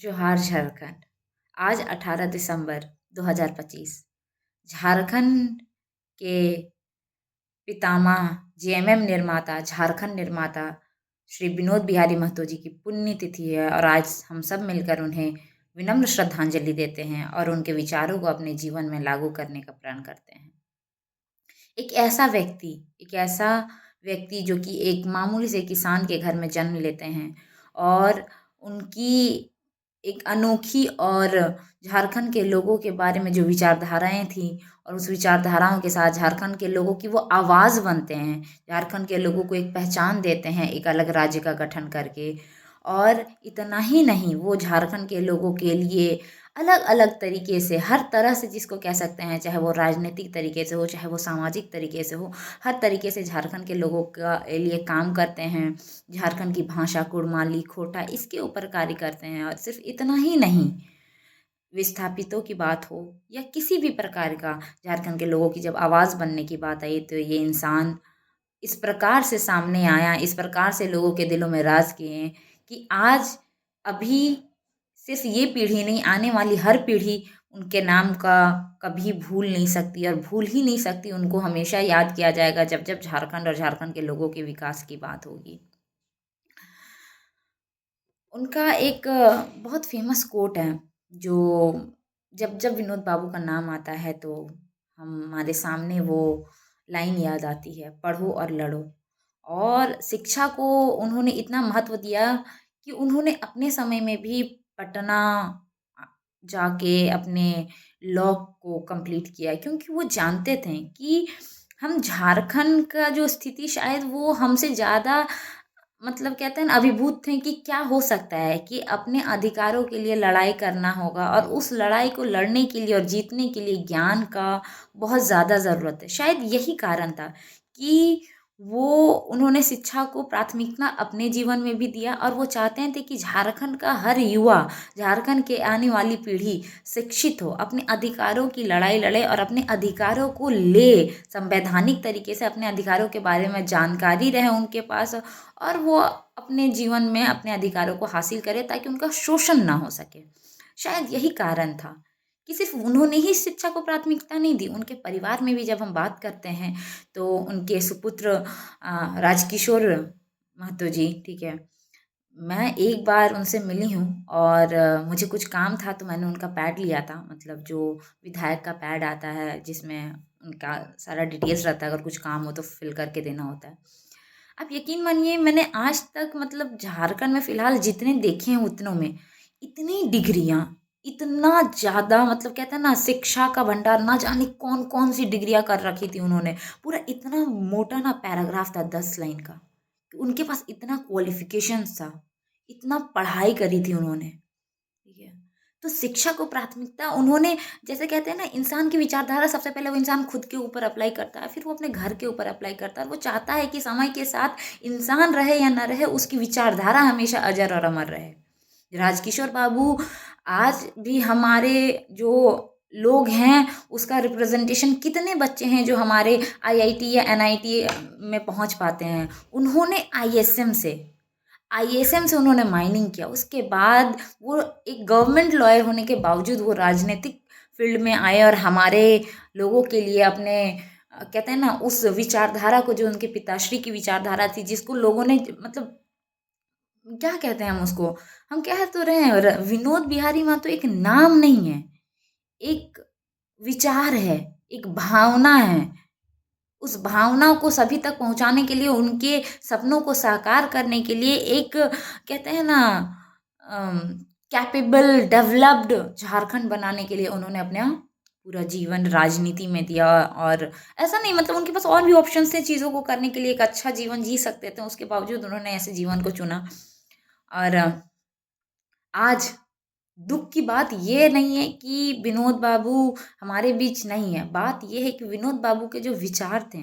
जोहार झारखंड। आज 18 दिसंबर 2025। झारखंड के पितामह, जेएमएम निर्माता, झारखंड निर्माता श्री विनोद बिहारी महतो जी की पुण्यतिथि है और आज हम सब मिलकर उन्हें विनम्र श्रद्धांजलि देते हैं और उनके विचारों को अपने जीवन में लागू करने का प्रण करते हैं। एक ऐसा व्यक्ति एक ऐसा व्यक्ति जो कि एक मामूली से किसान के घर में जन्म लेते हैं और उनकी एक अनोखी और झारखंड के लोगों के बारे में जो विचारधाराएँ थीं और उस विचारधाराओं के साथ झारखंड के लोगों की वो आवाज़ बनते हैं, झारखंड के लोगों को एक पहचान देते हैं एक अलग राज्य का गठन करके। और इतना ही नहीं, वो झारखंड के लोगों के लिए अलग-अलग तरीके से, हर तरह से जिसको कह सकते हैं, चाहे वो राजनीतिक तरीके से हो, चाहे वो सामाजिक तरीके से हो, हर तरीके से झारखंड के लोगों का लिए काम करते हैं। झारखंड की भाषा, कुड़माली, खोटा इसके ऊपर कार्य करते हैं और सिर्फ इतना ही नहीं, विस्थापितों की बात हो या किसी भी प्रकार का झारखंड के लोगों की जब आवाज़ बनने की बात आई तो ये इंसान इस प्रकार से सामने आया, इस प्रकार से लोगों के दिलों में राज किए हैं कि आज अभी सिर्फ ये पीढ़ी नहीं, आने वाली हर पीढ़ी उनके नाम का कभी भूल नहीं सकती और भूल ही नहीं सकती। उनको हमेशा याद किया जाएगा जब जब झारखंड और झारखंड के लोगों के विकास की बात होगी। उनका एक बहुत फेमस कोट है जो जब जब विनोद बाबू का नाम आता है तो हमारे सामने वो लाइन याद आती है, पढ़ो और लड़ो। और शिक्षा को उन्होंने इतना महत्व दिया कि उन्होंने अपने समय में भी पटना अ, जाके अपने लॉ को कंप्लीट किया क्योंकि वो जानते थे कि हम झारखंड का जो स्थिति शायद वो हमसे ज़्यादा मतलब कहते हैं ना अभिभूत थे कि क्या हो सकता है कि अपने अधिकारों के लिए लड़ाई करना होगा और उस लड़ाई को लड़ने के लिए और जीतने के लिए ज्ञान का बहुत ज़्यादा ज़रूरत है। शायद यही कारण था कि वो उन्होंने शिक्षा को प्राथमिकता अपने जीवन में भी दिया और वो चाहते थे कि झारखंड का हर युवा, झारखंड के आने वाली पीढ़ी शिक्षित हो, अपने अधिकारों की लड़ाई लड़े और अपने अधिकारों को ले, संवैधानिक तरीके से अपने अधिकारों के बारे में जानकारी रहे उनके पास और वो अपने जीवन में अपने अधिकारों को हासिल करें ताकि उनका शोषण ना हो सके। शायद यही कारण था कि सिर्फ उन्होंने ही शिक्षा को प्राथमिकता नहीं दी, उनके परिवार में भी जब हम बात करते हैं तो उनके सुपुत्र राजकिशोर महतो जी, ठीक है। मैं एक बार उनसे मिली हूँ और मुझे कुछ काम था तो मैंने उनका पैड लिया था, मतलब जो विधायक का पैड आता है जिसमें उनका सारा डिटेल्स रहता है, अगर कुछ काम हो तो फिल करके देना होता है। आप यकीन मानिए मैंने आज तक मतलब झारखंड में फ़िलहाल जितने देखे हैं उतनों में, इतनी डिग्रियाँ, इतना ज़्यादा मतलब कहते हैं ना शिक्षा का भंडार ना जाने कौन-कौन सी डिग्रियाँ कर रखी थी उन्होंने। पूरा इतना मोटा ना पैराग्राफ था 10 लाइन का। कि उनके पास इतना क्वालिफ़िकेशन्स था, इतना पढ़ाई करी थी उन्होंने, ठीक है। तो शिक्षा को प्राथमिकता उन्होंने जैसे कहते हैं ना इंसान की विचारधारा सबसे पहले वो इंसान खुद के ऊपर अप्लाई करता है, फिर वो अपने घर के ऊपर अप्लाई करता है और वो चाहता है कि समय के साथ इंसान रहे या ना रहे उसकी विचारधारा हमेशा अजर और अमर रहे। राजकिशोर बाबू आज भी हमारे जो लोग हैं उसका रिप्रेजेंटेशन कितने बच्चे हैं जो हमारे आईआईटी या एनआईटी में पहुँच पाते हैं। उन्होंने आईएसएम से उन्होंने माइनिंग किया, उसके बाद वो एक गवर्नमेंट लॉयर होने के बावजूद वो राजनीतिक फील्ड में आए और हमारे लोगों के लिए अपने कहते हैं ना उस विचारधारा को जो उनके पिताश्री की विचारधारा थी जिसको लोगों ने मतलब क्या कहते हैं हम उसको, हम कह तो रहे हैं विनोद बिहारी महतो एक नाम नहीं है, एक विचार है, एक भावना है। उस भावना को सभी तक पहुँचाने के लिए, उनके सपनों को साकार करने के लिए एक कहते हैं ना अम, कैपेबल डेवलप्ड झारखंड बनाने के लिए उन्होंने अपना पूरा जीवन राजनीति में दिया और ऐसा नहीं मतलब उनके पास और भी ऑप्शंस थे चीज़ों को करने के लिए, एक अच्छा जीवन जी सकते थे, उसके बावजूद उन्होंने ऐसे जीवन को चुना। और आज दुःख की बात ये नहीं है कि विनोद बाबू हमारे बीच नहीं है, बात ये है कि विनोद बाबू के जो विचार थे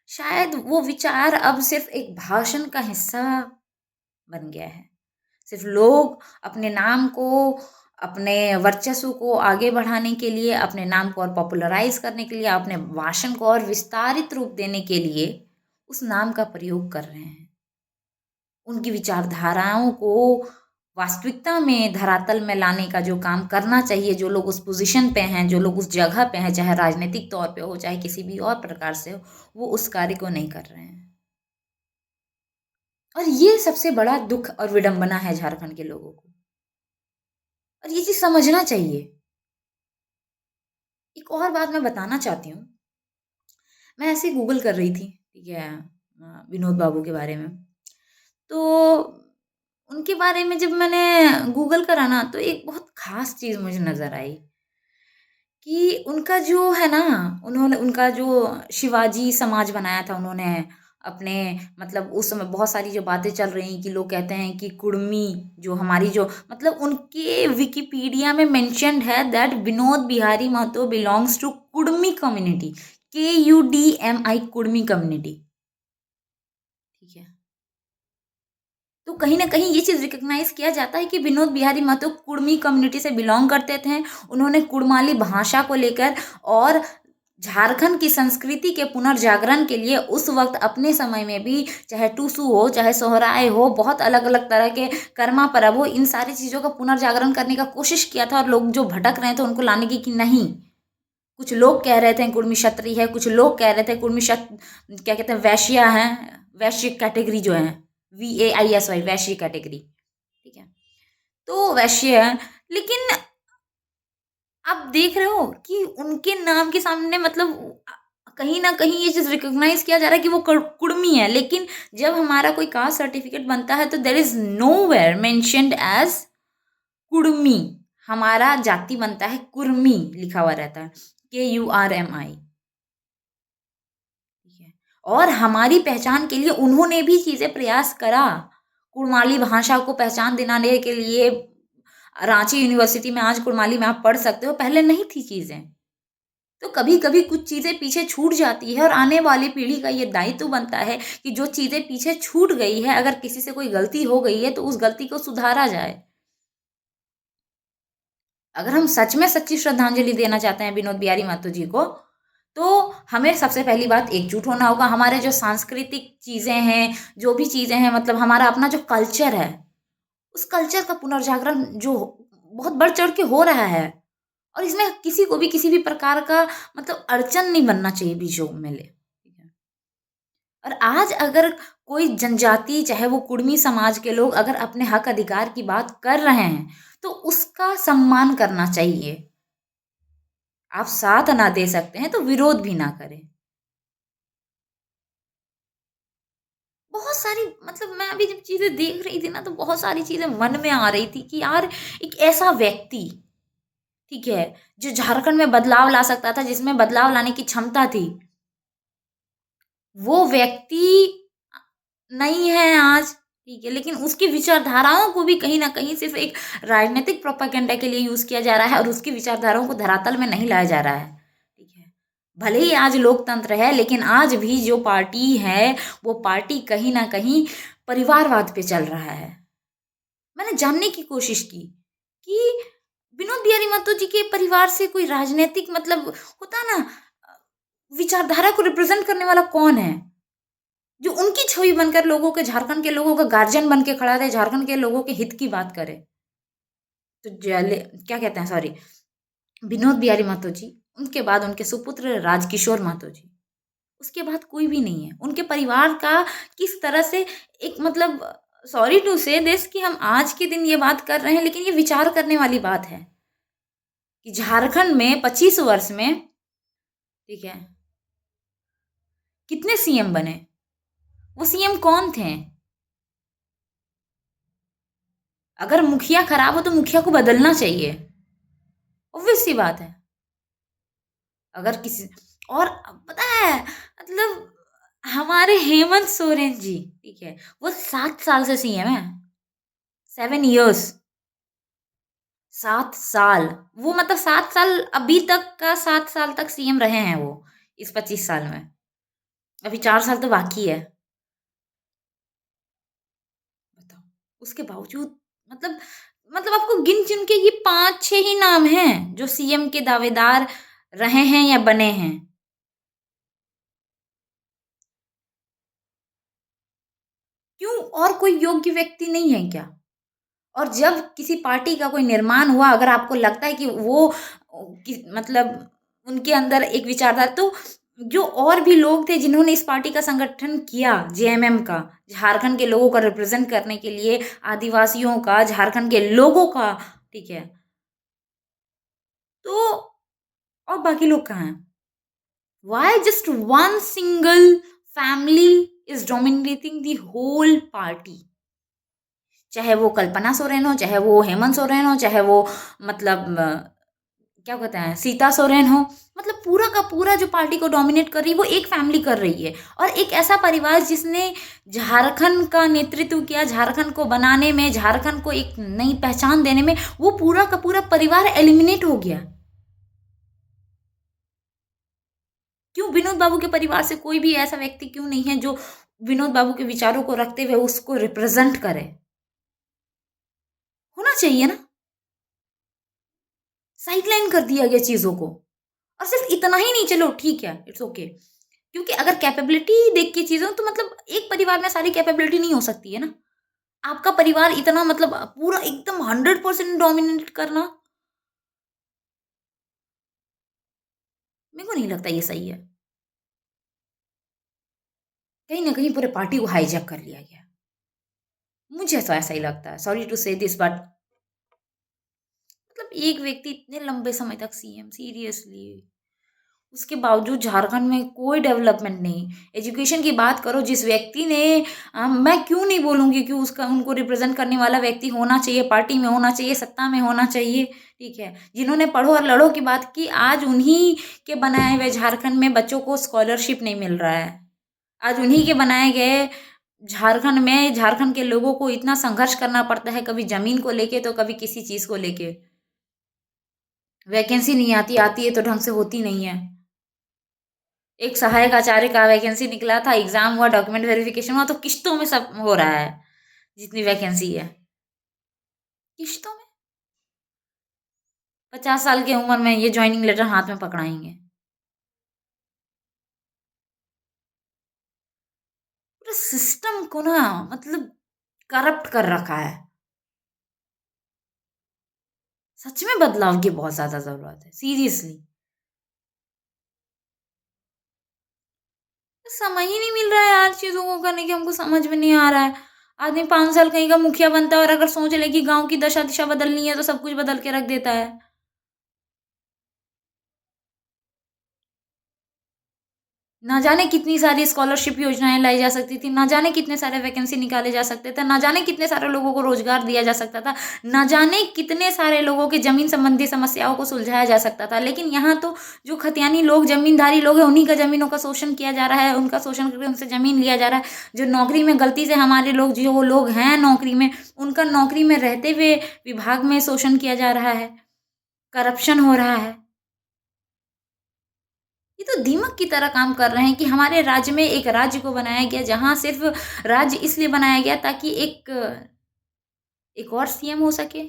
शायद वो विचार अब सिर्फ एक भाषण का हिस्सा बन गया है। सिर्फ लोग अपने नाम को, अपने वर्चस्व को आगे बढ़ाने के लिए, अपने नाम को और पॉपुलराइज़ करने के लिए, अपने भाषण को और विस्तारित रूप देने के लिए उस नाम का प्रयोग कर रहे हैं। उनकी विचारधाराओं को वास्तविकता में धरातल में लाने का जो काम करना चाहिए, जो लोग उस पोजीशन पे हैं, जो लोग उस जगह पे हैं, चाहे राजनीतिक तौर पे हो, चाहे किसी भी और प्रकार से हो, वो उस कार्य को नहीं कर रहे हैं। और ये सबसे बड़ा दुख और विडंबना है झारखंड के लोगों को, और ये चीज़ समझना चाहिए। एक और बात मैं बताना चाहती हूँ, मैं ऐसे ही गूगल कर रही थी, ठीक है, विनोद बाबू के बारे में। तो उनके बारे में जब मैंने गूगल करा ना, तो एक बहुत ख़ास चीज़ मुझे नज़र आई कि उनका जो है ना, उन्होंने उनका जो शिवाजी समाज बनाया था उन्होंने अपने, मतलब उस समय बहुत सारी जो बातें चल रही कि लोग कहते हैं कि कुर्मी जो हमारी जो, मतलब उनके विकिपीडिया में मेंशन्ड है that Vinod Bihari Mahto belongs to Kurmi community, KUDMI, Kurmi community, ठीक है। तो कहीं न कहीं ये चीज़ रिकॉग्नाइज़ किया जाता है कि विनोद बिहारी महतो कुर्मी कम्युनिटी से बिलॉन्ग करते थे। उन्होंने कुड़माली भाषा को लेकर और झारखंड की संस्कृति के पुनर्जागरण के लिए उस वक़्त अपने समय में भी, चाहे टूसू हो, चाहे सोहराय हो, बहुत अलग-अलग तरह के कर्मा परब हो, इन सारी चीज़ों का पुनर्जागरण करने का कोशिश किया था, और लोग जो भटक रहे थे उनको लाने की कि नहीं। कुछ लोग कह रहे थे कुर्मी क्षत्रिय है, कुछ लोग कह रहे थे कुर्मी क्या कहते हैं, वैश्या हैं, वैश्य कैटेगरी जो है, VAISY, वैश्य कैटेगरी, ठीक है। तो वैश्य है, लेकिन आप देख रहे हो कि उनके नाम के सामने, मतलब कहीं न कहीं ये चीज़ रिकॉग्नाइज़ किया जा रहा है कि वो कुर्मी है, लेकिन जब हमारा कोई कास्ट सर्टिफ़िकेट बनता है तो there is nowhere mentioned as Kurmi. हमारा जाति बनता है कुर्मी, लिखा हुआ रहता है, KURMI, ठीक है। और हमारी पहचान के लिए उन्होंने भी चीज़ें प्रयास करा। कुड़माली भाषा को पहचान दिलाने के लिए रांची यूनिवर्सिटी में आज कुड़माली में आप पढ़ सकते हो, पहले नहीं थी चीज़ें। तो कभी-कभी कुछ चीज़ें पीछे छूट जाती है, और आने वाली पीढ़ी का ये दायित्व बनता है कि जो चीज़ें पीछे छूट गई है, अगर किसी से कोई गलती हो गई है तो उस गलती को सुधारा जाए। अगर हम सच में सच्ची श्रद्धांजलि देना चाहते हैं विनोद बिहारी महतो जी को, तो हमें सबसे पहली बात एकजुट होना होगा। हमारे जो सांस्कृतिक चीज़ें हैं, जो भी चीज़ें हैं, मतलब हमारा अपना जो कल्चर है, उस कल्चर का पुनर्जागरण जो बहुत बढ़-चढ़ के हो रहा है, और इसमें किसी को भी किसी भी प्रकार का, मतलब अड़चन नहीं बनना चाहिए बीचों में ले, ठीक है। और आज अगर कोई जनजाति, चाहे वो कुड़मी समाज के लोग, अगर अपने हक अधिकार की बात कर रहे हैं, तो उसका सम्मान करना चाहिए। आप साथ ना दे सकते हैं तो विरोध भी ना करें। बहुत सारी, मतलब मैं अभी जब चीज़ें देख रही थी ना, तो बहुत सारी चीज़ें मन में आ रही थी कि यार, एक ऐसा व्यक्ति, ठीक है, जो झारखंड में बदलाव ला सकता था, जिसमें बदलाव लाने की क्षमता थी, वो व्यक्ति नहीं है आज, ठीक है, लेकिन उसकी विचारधाराओं को भी कहीं न कहीं सिर्फ़ एक राजनीतिक प्रोपेगेंडा के लिए यूज़ किया जा रहा है, और उसकी विचारधाराओं को धरातल में नहीं लाया जा रहा है, ठीक है। भले ही आज लोकतंत्र है, लेकिन आज भी जो पार्टी है, वो पार्टी कहीं न कहीं परिवारवाद पे चल रहा है। मैंने जानने की कोशिश की कि विनोद बिहारी महतो जी के परिवार से कोई राजनैतिक, मतलब होता है ना, विचारधारा को रिप्रेज़ेंट करने वाला कौन है? जो उनकी छवि बनकर लोगों के, झारखंड के लोगों का गार्जियन बन के खड़ा रहे, झारखंड के लोगों के हित की बात करे। तो जले क्या कहते हैं, सॉरी, विनोद बिहारी महतो जी, उनके बाद उनके सुपुत्र राजकिशोर महतो जी, उसके बाद कोई भी नहीं है। उनके परिवार का किस तरह से एक, मतलब सॉरी टू से दिस, कि हम आज के दिन ये बात कर रहे हैं, लेकिन ये विचार करने वाली बात है कि झारखंड में 25 वर्ष में, ठीक है, कितने सीएम बने? वो सीएम कौन थे? अगर मुखिया खराब हो तो मुखिया को बदलना चाहिए, ऑब्वियस सी बात है। अगर किसी, और पता है, मतलब हमारे हेमंत सोरेन जी, ठीक है, वो 7 साल से सीएम है, 7 इयर्स, 7 साल। वो मतलब 7 साल अभी तक का, 7 साल तक सीएम रहे हैं वो, इस 25 साल में। अभी 4 साल तो बाकी है। बताओ, उसके बावजूद, मतलब आपको गिन-चुन के ये 5-6 ही नाम हैं, जो सीएम के दावेदार रहे हैं या बने हैं। क्यों, और कोई योग्य व्यक्ति नहीं है क्या? और जब किसी पार्टी का कोई निर्माण हुआ, अगर आपको लगता है कि वो मतलब उनके अंदर एक विचारधारा, तो जो और भी लोग थे जिन्होंने इस पार्टी का संगठन किया, जेएमएम का, झारखंड के लोगों का रिप्रेजेंट करने के लिए, आदिवासियों का, झारखंड के लोगों का, ठीक है, तो और बाकी लोग कहाँ हैं? Why just one single family is dominating the whole party? चाहे वो कल्पना सोरेन हो, चाहे वो हेमंत सोरेन हो, चाहे वो मतलब क्या कहते हैं सीता सोरेन हो, मतलब पूरा का पूरा जो पार्टी को डोमिनेट कर रही है वो एक फैमिली कर रही है। और एक ऐसा परिवार जिसने झारखंड का नेतृत्व किया, झारखंड को बनाने में, झारखंड को एक नई पहचान देने में, वो पूरा का पूरा परिवार एलिमिनेट हो गया। क्यों विनोद बाबू के परिवार से कोई भी ऐसा व्यक्ति क्यों नहीं है जो विनोद बाबू के विचारों को रखते हुए उसको रिप्रेजेंट करे? होना चाहिए ना। साइडलाइन कर दिया गया चीजों को। और सिर्फ इतना ही नहीं, चलो ठीक है, इट्स ओके, क्योंकि अगर कैपेबिलिटी देख के चीजों, तो मतलब एक परिवार में सारी कैपेबिलिटी नहीं हो सकती है ना। आपका परिवार इतना मतलब पूरा एकदम 100% डोमिनेट करना, मेरे को नहीं लगता ये सही है। कहीं ना कहीं पूरे पार्टी को हाईजैक कर लिया गया, मुझे तो ऐसा ही लगता है। सॉरी टू से दिस, बट मतलब एक व्यक्ति इतने लंबे समय तक सीएम, सीरियसली, उसके बावजूद झारखंड में कोई डेवलपमेंट नहीं। एजुकेशन की बात करो, जिस व्यक्ति ने मैं क्यों नहीं बोलूँगी कि उसका उनको रिप्रेजेंट करने वाला व्यक्ति होना चाहिए, पार्टी में होना चाहिए, सत्ता में होना चाहिए, ठीक है, जिन्होंने पढ़ो और लड़ो की बात की, आज उन्हीं के बनाए हुए झारखंड में बच्चों को स्कॉलरशिप नहीं मिल रहा है। आज उन्हीं के बनाए गए झारखंड में झारखंड के लोगों को इतना संघर्ष करना पड़ता है, कभी जमीन को लेके तो कभी किसी चीज को लेके। वैकेंसी नहीं आती, आती है तो ढंग से होती नहीं है। एक सहायक आचार्य का वैकेंसी निकला था, एग्जाम हुआ, डॉक्यूमेंट वेरिफिकेशन हुआ, तो किश्तों में सब हो रहा है, जितनी वैकेंसी है किश्तों में। 50 साल की उम्र में ये ज्वाइनिंग लेटर हाथ में पकड़ाएंगे। पूरे सिस्टम को ना मतलब करप्ट कर रखा है। सच में बदलाव की बहुत ज्यादा जरूरत है, सीरियसली। समय ही नहीं मिल रहा है यार चीजों को करने की, हमको समझ में नहीं आ रहा है। आदमी 5 साल कहीं का मुखिया बनता है और अगर सोच ले कि गांव की दशा दिशा बदलनी है तो सब कुछ बदल के रख देता है। ना जाने कितनी सारी स्कॉलरशिप योजनाएं लाई जा सकती थी, ना जाने कितने सारे वैकेंसी निकाले जा सकते थे, ना जाने कितने सारे लोगों को रोजगार दिया जा सकता था, ना जाने कितने सारे लोगों के जमीन संबंधी समस्याओं को सुलझाया जा सकता था। लेकिन यहाँ तो जो खतियानी लोग, जमींदारी लोग हैं, उन्हीं का जमीनों का शोषण किया जा रहा है, उनका शोषण करके उनसे जमीन लिया जा रहा है। जो नौकरी में गलती से हमारे लोग, जो लोग हैं नौकरी में, उनका नौकरी में रहते हुए विभाग में शोषण किया जा रहा है, करप्शन हो रहा है। ये तो दीमक की तरह काम कर रहे हैं कि हमारे राज्य में एक राज्य को बनाया गया, जहां सिर्फ राज्य इसलिए बनाया गया ताकि एक और सीएम हो सके,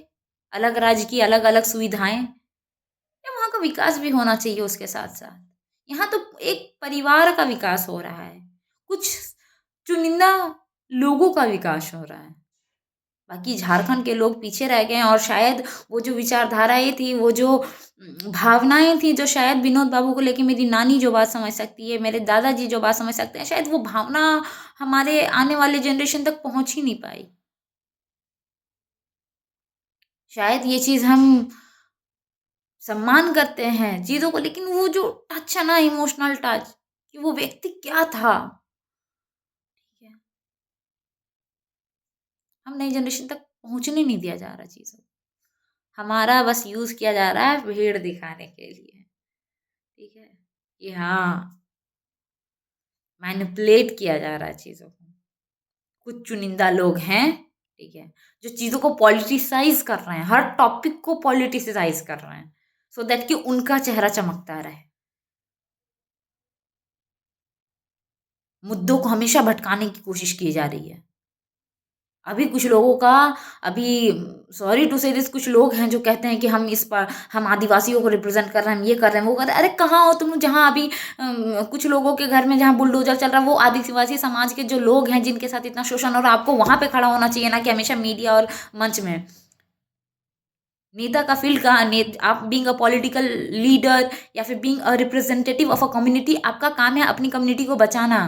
अलग राज्य की अलग अलग सुविधाएं, या वहां का विकास भी होना चाहिए उसके साथ साथ। यहाँ तो एक परिवार का विकास हो रहा है, कुछ चुनिंदा लोगों का विकास हो रहा है, बाकी झारखंड के लोग पीछे रह गए हैं। और शायद वो जो विचारधाराएं थी, वो जो भावनाएं थी, जो शायद विनोद बाबू को लेके मेरी नानी जो बात समझ सकती है, मेरे दादाजी जो बात समझ सकते हैं, शायद वो भावना हमारे आने वाले जनरेशन तक पहुंच ही नहीं पाई। शायद ये चीज हम सम्मान करते हैं चीजों को, लेकिन वो जो टच है ना, इमोशनल टच, कि वो व्यक्ति क्या था, ठीक है, हम नई जनरेशन तक पहुंचने नहीं दिया जा रहा चीजों। हमारा बस यूज किया जा रहा है भीड़ दिखाने के लिए, ठीक है, कि हाँ, मैनिपुलेट किया जा रहा है चीजों को। कुछ चुनिंदा लोग हैं, ठीक है, जो चीजों को पॉलिटिसाइज कर रहे हैं, हर टॉपिक को पॉलिटिसाइज कर रहे हैं, सो दैट कि उनका चेहरा चमकता रहे, मुद्दों को हमेशा भटकाने की कोशिश की जा रही है। अभी कुछ लोगों का अभी सॉरी टू से दिस, कुछ लोग हैं जो कहते हैं कि हम इस पर हम आदिवासियों को रिप्रेजेंट कर रहे हैं, हम ये कर रहे हैं, वो कर रहे हैं। अरे कहाँ हो तुम, जहाँ अभी कुछ लोगों के घर में जहाँ बुलडोजर चल रहा है, वो आदिवासी समाज के जो लोग हैं जिनके साथ इतना शोषण, और आपको वहां पे खड़ा होना चाहिए ना कि हमेशा मीडिया और मंच में। नेता का फील्ड का आप बीइंग अ पॉलिटिकल लीडर या फिर being a representative of a community, आपका काम है अपनी कम्युनिटी को बचाना,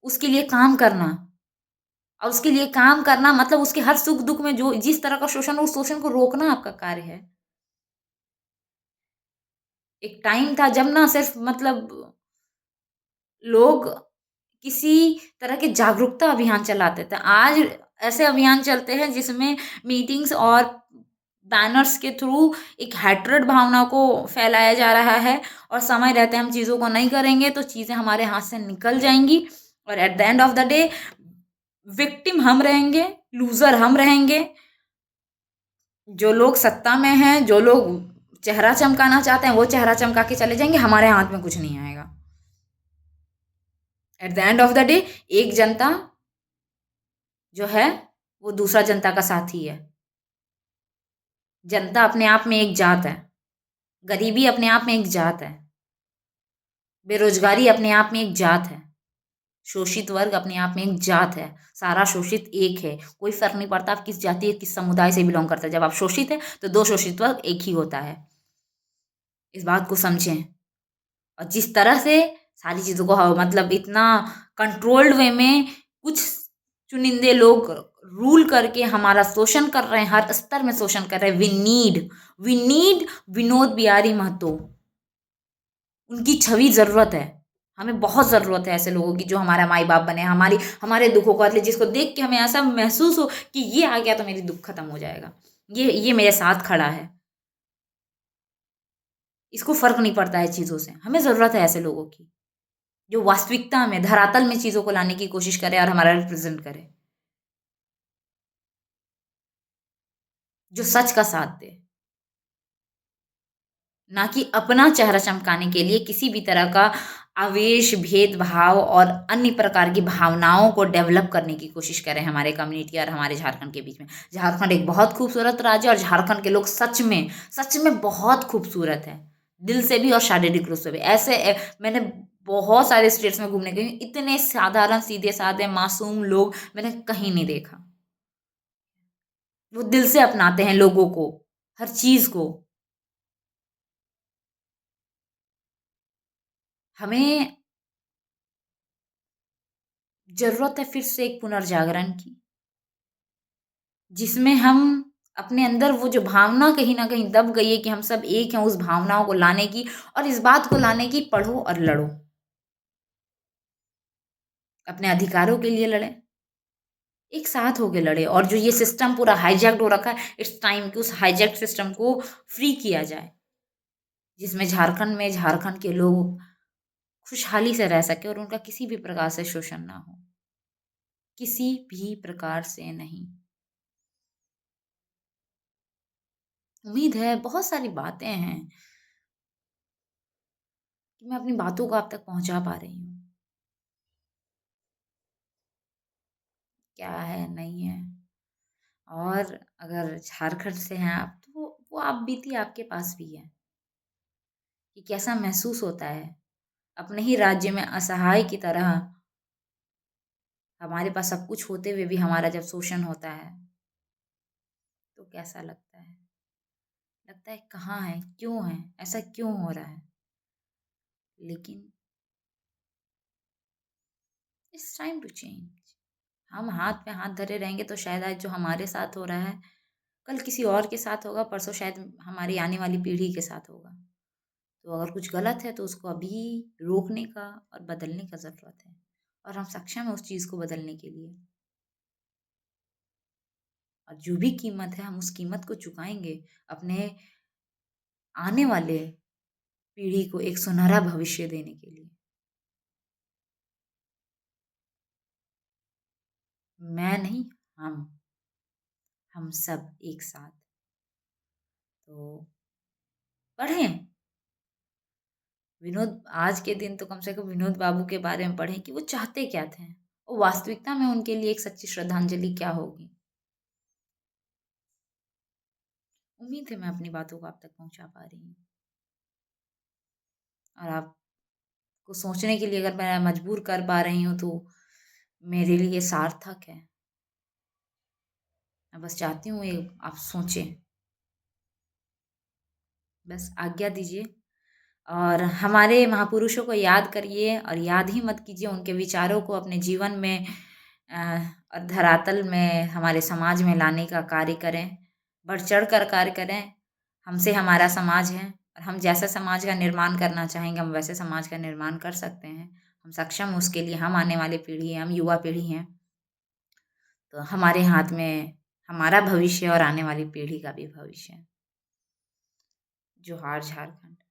उसके लिए काम करना। और उसके लिए काम करना मतलब उसके हर सुख दुख में जो जिस तरह का शोषण हो, उस शोषण को रोकना आपका कार्य है। एक टाइम था जब ना सिर्फ मतलब लोग किसी तरह के जागरूकता अभियान चलाते थे। आज ऐसे अभियान चलते हैं जिसमें मीटिंग्स और बैनर्स के थ्रू एक हैट्रेड भावना को फैलाया जा रहा है, और समय रहते हम चीज़ों को नहीं करेंगे तो चीज़ें हमारे हाथ से निकल जाएंगी, और at the end of the day victim हम रहेंगे, लूजर हम रहेंगे। जो लोग सत्ता में हैं, जो लोग चेहरा चमकाना चाहते हैं, वो चेहरा चमका के चले जाएंगे, हमारे हाथ में कुछ नहीं आएगा। At the end of the day एक जनता जो है वो दूसरा जनता का साथी है। जनता अपने आप में एक जात है, गरीबी अपने आप में एक जात है, बेरोजगारी अपने आप में एक जात है, शोषित वर्ग अपने आप में एक जात है। सारा शोषित एक है, कोई फर्क नहीं पड़ता आप किस जाति किस समुदाय से बिलोंग करते हैं। जब आप शोषित है तो दो शोषित वर्ग एक ही होता है। इस बात को समझें। और जिस तरह से सारी चीज़ों को मतलब इतना कंट्रोल्ड वे में कुछ चुनिंदे लोग रूल करके हमारा शोषण कर रहे हैं, हर स्तर में शोषण कर रहे हैं। वी नीड विनोद बिहारी महतो, उनकी छवि ज़रूरत है। हमें बहुत ज़रूरत है ऐसे लोगों की जो हमारा माई बाप बने, हमारे दुखों को ले, जिसको देख के हमें ऐसा महसूस हो कि ये आ गया तो मेरी दुख खत्म हो जाएगा, ये मेरे साथ खड़ा है। इसको फ़र्क नहीं पड़ता है चीज़ों से। हमें ज़रूरत है ऐसे लोगों की जो वास्तविकता में धरातल में चीज़ों को लाने की कोशिश करे और हमारा रिप्रेजेंट करे, जो सच का साथ दे, ना कि अपना चेहरा चमकाने के लिए किसी भी तरह का आवेश, भेदभाव और अन्य प्रकार की भावनाओं को डेवलप करने की कोशिश करें हमारे कम्युनिटी और हमारे झारखंड के बीच में। झारखंड एक बहुत खूबसूरत राज्य है और झारखंड के लोग सच में बहुत खूबसूरत है, दिल से भी और शारीरिक रूप से भी। मैंने बहुत सारे स्टेट्स में घूमने गई हूँ, इतने साधारण सीधे साधे मासूम लोग मैंने कहीं नहीं देखा। वो दिल से अपनाते हैं लोगों को, हर चीज़ को। हमें ज़रूरत है फिर से एक पुनर्जागरण की, जिसमें हम अपने अंदर वो जो भावना कहीं न कहीं दब गई है कि हम सब एक हैं, उस भावनाओं को लाने की, और इस बात को लाने की पढ़ो और लड़ो। अपने अधिकारों के लिए लड़ें, एक साथ होके लड़ें, और जो ये सिस्टम पूरा हाइजैक्ड हो रखा है, इट्स टाइम कि उस हाइजैक्ड सिस्टम को फ्री किया जाए, जिसमें झारखंड के लोग खुशहाली से रह सकें और उनका किसी भी प्रकार से शोषण ना हो, किसी भी प्रकार से नहीं। उम्मीद है बहुत सारी बातें हैं कि मैं अपनी बातों को आप तक पहुँचा पा रही हूँ। क्या है, नहीं है। और अगर झारखंड से हैं आप तो वो आप बीती आपके पास भी है कि कैसा महसूस होता है अपने ही राज्य में असहाय की तरह, हमारे पास सब कुछ होते हुए भी हमारा जब शोषण होता है तो कैसा लगता है। लगता है कहाँ है, क्यों है, ऐसा क्यों हो रहा है। लेकिन इट्स टाइम टू चेंज। हम हाथ पे हाथ धरे रहेंगे तो शायद आज जो हमारे साथ हो रहा है कल किसी और के साथ होगा, परसों शायद हमारी आने वाली पीढ़ी के साथ होगा। तो अगर कुछ गलत है तो उसको अभी रोकने का और बदलने का ज़रूरत है, और हम सक्षम हैं उस चीज़ को बदलने के लिए। और जो भी कीमत है हम उस कीमत को चुकाएंगे अपने आने वाले पीढ़ी को एक सुनहरा भविष्य देने के लिए। मैं नहीं, हम सब एक साथ। तो पढ़ें विनोद, आज के दिन तो कम से कम विनोद बाबू के बारे में पढ़ें कि वो चाहते क्या थे, और वास्तविकता में उनके लिए एक सच्ची श्रद्धांजलि क्या होगी। उम्मीद है मैं अपनी बातों को आप तक पहुँचा पा रही हूँ। और आपको सोचने के लिए अगर मैं मजबूर कर पा रही हूँ तो मेरे लिए सार्थक है। मैं बस चाहती हूँ ये आप सोचें। बस आज्ञा दीजिए और हमारे महापुरुषों को याद करिए और याद ही मत कीजिए, उनके विचारों को अपने जीवन में अ, और धरातल में हमारे समाज में लाने का कार्य करें। बढ़-चढ़ कर कार्य करें। हमसे हमारा समाज है और हम जैसा समाज का निर्माण करना चाहेंगे, हम वैसे समाज का निर्माण कर सकते हैं। हम सक्षम हैं उसके लिए, हम आने वाली पीढ़ी हैं, हम युवा पीढ़ी हैं। तो हमारे हाथ में हमारा भविष्य और आने वाली पीढ़ी का भी भविष्य है। जोहार झारखंड।